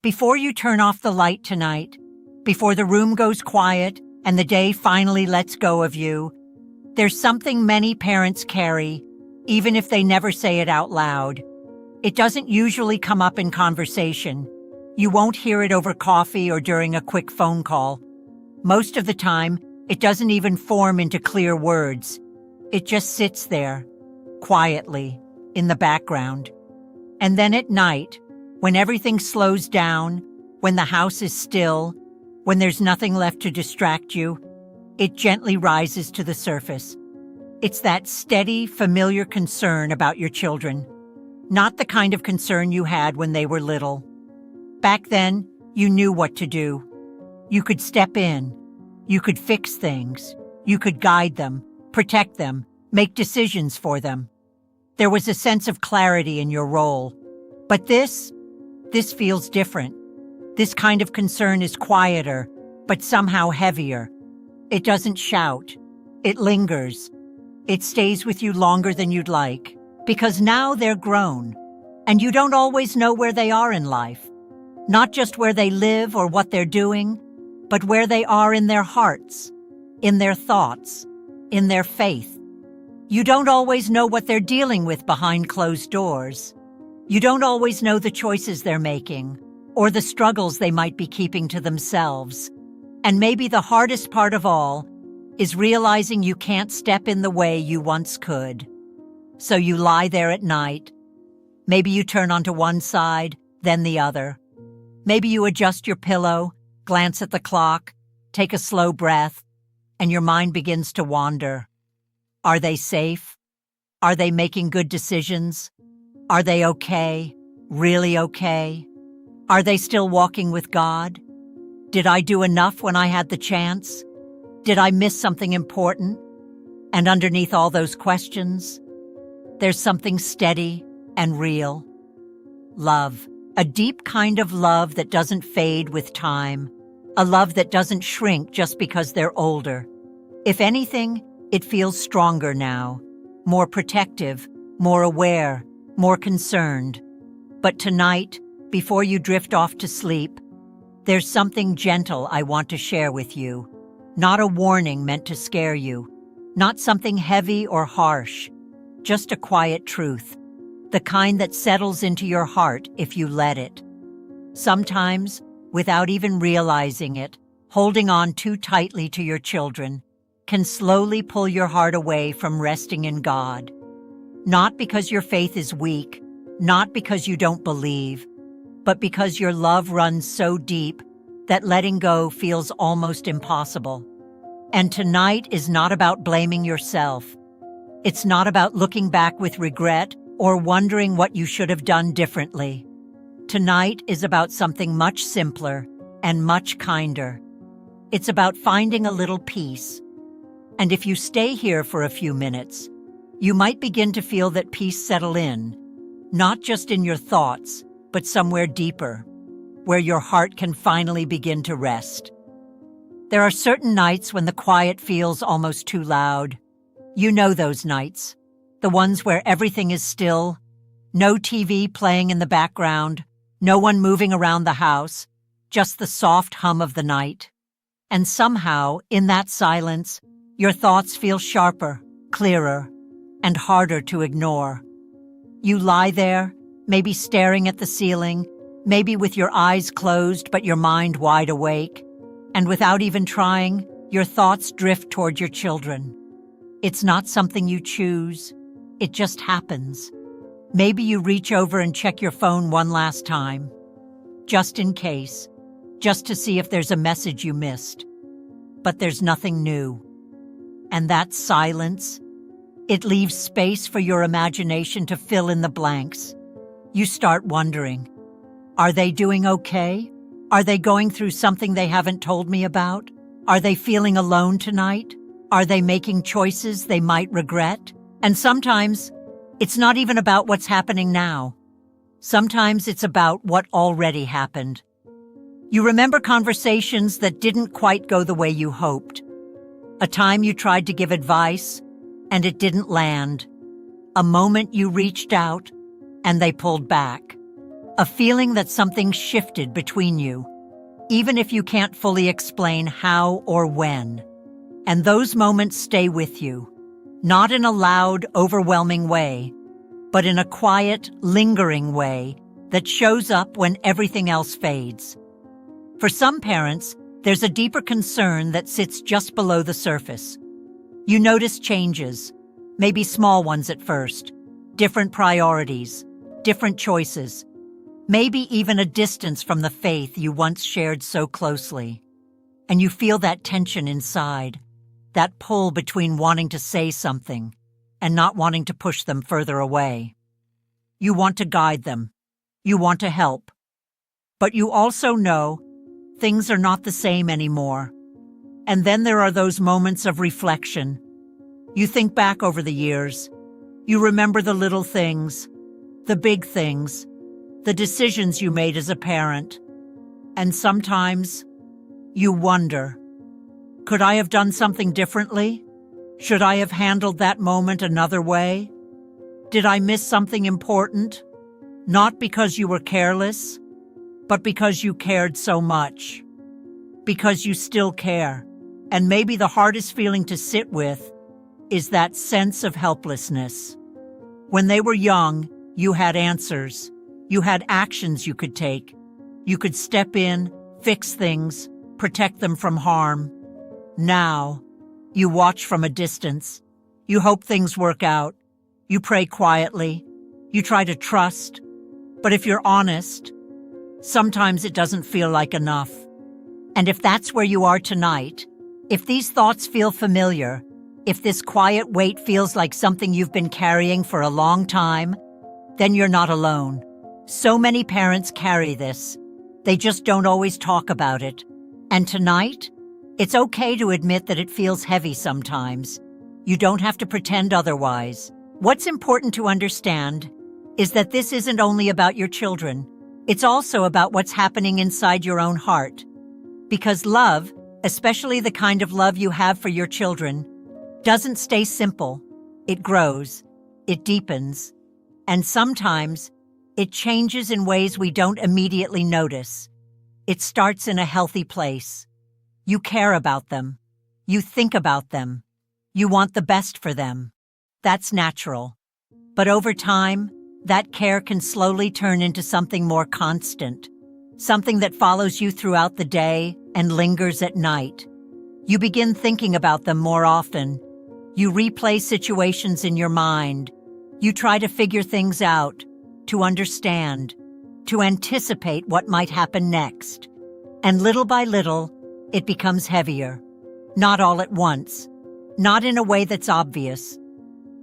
Before you turn off the light tonight, before the room goes quiet and the day finally lets go of you, there's something many parents carry, even if they never say it out loud. It doesn't usually come up in conversation. You won't hear it over coffee or during a quick phone call. Most of the time, it doesn't even form into clear words. It just sits there, quietly, in the background. And then at night, when everything slows down, when the house is still, when there's nothing left to distract you, it gently rises to the surface. It's that steady, familiar concern about your children, not the kind of concern you had when they were little. Back then, you knew what to do. You could step in. You could fix things. You could guide them, protect them, make decisions for them. There was a sense of clarity in your role. But this feels different. This kind of concern is quieter, but somehow heavier. It doesn't shout. It lingers. It stays with you longer than you'd like, because now they're grown, and you don't always know where they are in life. Not just where they live or what they're doing, but where they are in their hearts, in their thoughts, in their faith. You don't always know what they're dealing with behind closed doors. You don't always know the choices they're making, or the struggles they might be keeping to themselves. And maybe the hardest part of all is realizing you can't step in the way you once could. So you lie there at night. Maybe you turn onto one side, then the other. Maybe you adjust your pillow, glance at the clock, take a slow breath, and your mind begins to wander. Are they safe? Are they making good decisions? Are they okay? Really okay? Are they still walking with God? Did I do enough when I had the chance? Did I miss something important? And underneath all those questions, there's something steady and real. Love. A deep kind of love that doesn't fade with time. A love that doesn't shrink just because they're older. If anything, it feels stronger now. More protective, more aware, more concerned. But tonight, before you drift off to sleep, there's something gentle I want to share with you. Not a warning meant to scare you. Not something heavy or harsh. Just a quiet truth. The kind that settles into your heart if you let it. Sometimes, without even realizing it, holding on too tightly to your children can slowly pull your heart away from resting in God. Not because your faith is weak, not because you don't believe, but because your love runs so deep that letting go feels almost impossible. And tonight is not about blaming yourself. It's not about looking back with regret or wondering what you should have done differently. Tonight is about something much simpler and much kinder. It's about finding a little peace. And if you stay here for a few minutes, you might begin to feel that peace settle in, not just in your thoughts, but somewhere deeper, where your heart can finally begin to rest. There are certain nights when the quiet feels almost too loud. You know those nights, the ones where everything is still, no TV playing in the background, no one moving around the house, just the soft hum of the night. And somehow, in that silence, your thoughts feel sharper, clearer, and harder to ignore. You lie there, maybe staring at the ceiling, maybe with your eyes closed but your mind wide awake, and without even trying, your thoughts drift toward your children. It's not something you choose, it just happens. Maybe you reach over and check your phone one last time, just in case, just to see if there's a message you missed. But there's nothing new. And that silence, it leaves space for your imagination to fill in the blanks. You start wondering, are they doing okay? Are they going through something they haven't told me about? Are they feeling alone tonight? Are they making choices they might regret? And sometimes, it's not even about what's happening now. Sometimes it's about what already happened. You remember conversations that didn't quite go the way you hoped. A time you tried to give advice, and it didn't land. A moment you reached out, and they pulled back. a feeling that something shifted between you, even if you can't fully explain how or when. And those moments stay with you, not in a loud, overwhelming way, but in a quiet, lingering way that shows up when everything else fades. For some parents, there's a deeper concern that sits just below the surface. You notice changes, maybe small ones at first, different priorities, different choices, maybe even a distance from the faith you once shared so closely. And you feel that tension inside, that pull between wanting to say something and not wanting to push them further away. You want to guide them. You want to help. But you also know things are not the same anymore. And then there are those moments of reflection. You think back over the years. You remember the little things, the big things, the decisions you made as a parent. And sometimes you wonder, could I have done something differently? Should I have handled that moment another way? Did I miss something important? Not because you were careless, but because you cared so much. Because you still care. And maybe the hardest feeling to sit with is that sense of helplessness. When they were young, you had answers. You had actions you could take. You could step in, fix things, protect them from harm. Now, you watch from a distance. You hope things work out. You pray quietly. You try to trust. But if you're honest, sometimes it doesn't feel like enough. And if that's where you are tonight, if these thoughts feel familiar, if this quiet weight feels like something you've been carrying for a long time, then you're not alone. So many parents carry this. They just don't always talk about it. And tonight, it's okay to admit that it feels heavy sometimes. You don't have to pretend otherwise. What's important to understand is that this isn't only about your children. It's also about what's happening inside your own heart. Because love, especially the kind of love you have for your children, doesn't stay simple. It grows, it deepens, and sometimes it changes in ways we don't immediately notice. It starts in a healthy place. You care about them. You think about them. You want the best for them. That's natural. But over time, that care can slowly turn into something more constant, something that follows you throughout the day and lingers at night. You begin thinking about them more often. You replay situations in your mind. You try to figure things out, to understand, to anticipate what might happen next. And little by little, it becomes heavier. Not all at once, not in a way that's obvious,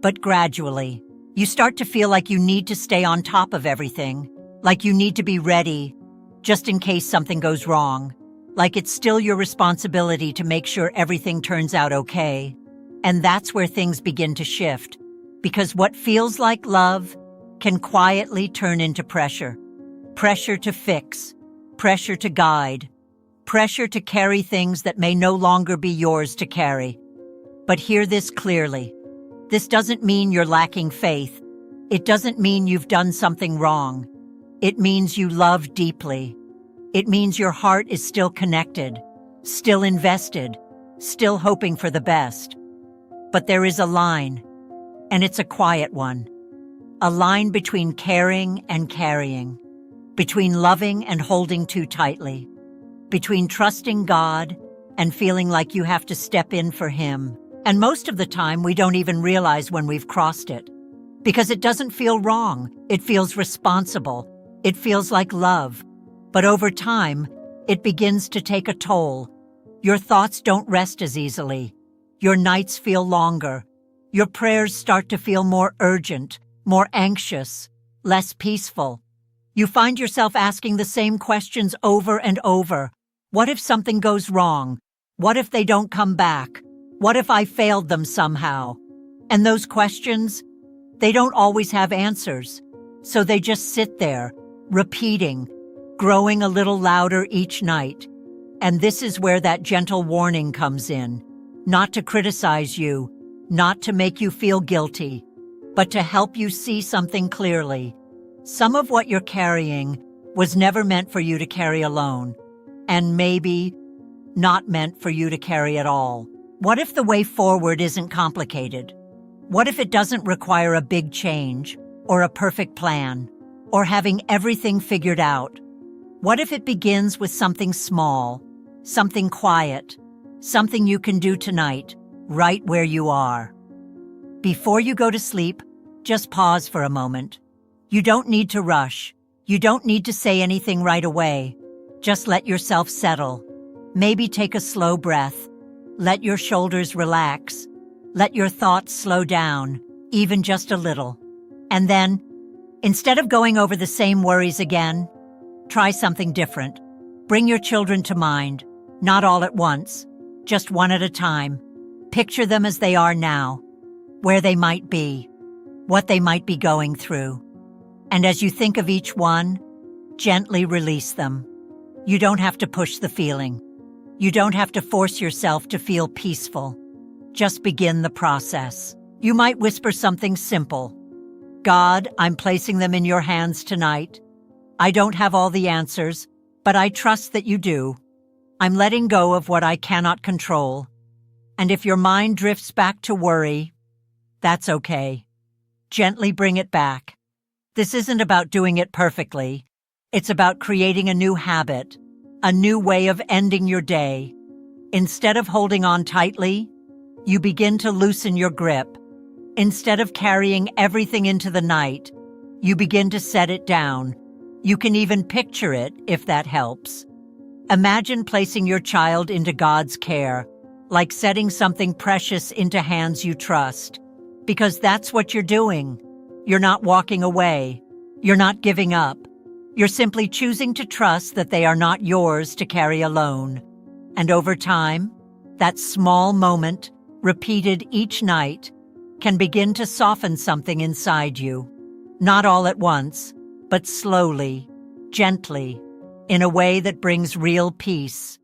but gradually. You start to feel like you need to stay on top of everything, like you need to be ready, just in case something goes wrong, like it's still your responsibility to make sure everything turns out okay. And that's where things begin to shift, because what feels like love can quietly turn into pressure. Pressure to fix, pressure to guide, pressure to carry things that may no longer be yours to carry. But hear this clearly. This doesn't mean you're lacking faith. It doesn't mean you've done something wrong. It means you love deeply. It means your heart is still connected, still invested, still hoping for the best. But there is a line, and it's a quiet one. A line between caring and carrying, between loving and holding too tightly, between trusting God and feeling like you have to step in for Him. And most of the time, we don't even realize when we've crossed it. Because it doesn't feel wrong. It feels responsible. It feels like love. But over time, it begins to take a toll. Your thoughts don't rest as easily. Your nights feel longer. Your prayers start to feel more urgent, more anxious, less peaceful. You find yourself asking the same questions over and over. What if something goes wrong? What if they don't come back? What if I failed them somehow? And those questions, they don't always have answers. So they just sit there, repeating, growing a little louder each night. And this is where that gentle warning comes in. Not to criticize you, not to make you feel guilty, but to help you see something clearly. Some of what you're carrying was never meant for you to carry alone, and maybe not meant for you to carry at all. What if the way forward isn't complicated? What if it doesn't require a big change, or a perfect plan, or having everything figured out? What if it begins with something small, something quiet, something you can do tonight, right where you are? Before you go to sleep, just pause for a moment. You don't need to rush. You don't need to say anything right away. Just let yourself settle. Maybe take a slow breath. Let your shoulders relax. Let your thoughts slow down, even just a little. And then, instead of going over the same worries again, try something different. Bring your children to mind, not all at once, just one at a time. Picture them as they are now, where they might be, what they might be going through. And as you think of each one, gently release them. You don't have to push the feeling. You don't have to force yourself to feel peaceful. Just begin the process. You might whisper something simple. God, I'm placing them in your hands tonight. I don't have all the answers, but I trust that you do. I'm letting go of what I cannot control. And if your mind drifts back to worry, that's okay. Gently bring it back. This isn't about doing it perfectly. It's about creating a new habit, a new way of ending your day. Instead of holding on tightly, you begin to loosen your grip. Instead of carrying everything into the night, you begin to set it down. You can even picture it, if that helps. Imagine placing your child into God's care, like setting something precious into hands you trust. Because that's what you're doing. You're not walking away. You're not giving up. You're simply choosing to trust that they are not yours to carry alone. And over time, that small moment, repeated each night, can begin to soften something inside you. Not all at once, but slowly, gently, in a way that brings real peace.